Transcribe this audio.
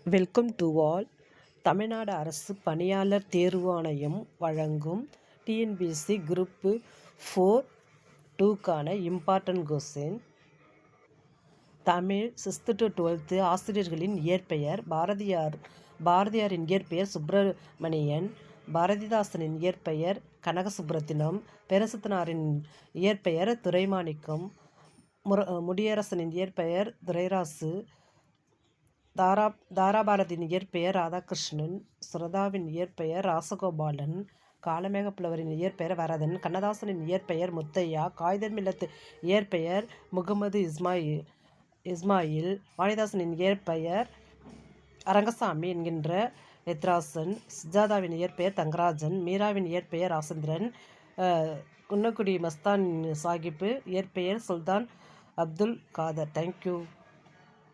Welcome to all. Tamil Nadu அரசு பணியாளர் தேர்வு ஆணையம் வழங்கும் டிஎன்பிஎஸ்சி குரூப்பு 4-2க்கான important question. Tamil 6th to 12th ஆசிரியர்களின் இயற்பெயர். பாரதியாரின் இயற்பெயர் சுப்பிரமணியன். பாரதிதாசனின் இயற்பெயர் கனகசுப்புரத்தினம். பேரரசனாரின் இயற்பெயர் துரைமாணிக்கம். முடியரசனின் இயற்பெயர் துரைராசு. தாராபாரதியின் இயற்பெயர் ராதாகிருஷ்ணன். சுரதாவின் இயற்பெயர் ராசகோபாலன். காளமேகப்புலவரின் இயற்பெயர் வரதன். கண்ணதாசனின் இயற்பெயர் முத்தையா. காயிதர் மில்லத் இயற்பெயர் முகமது இஸ்மாயில். வாணிதாசனின் இயற்பெயர் அரங்கசாமி என்கின்ற எத்ராசன். சுஜாதாவின் இயற்பெயர் தங்கராஜன். மீராவின் இயற்பெயர் ராசேந்திரன். குன்னக்குடி மஸ்தான் சாஹிப் இயற்பெயர் சுல்தான் அப்துல் காதர். தேங்க்யூ.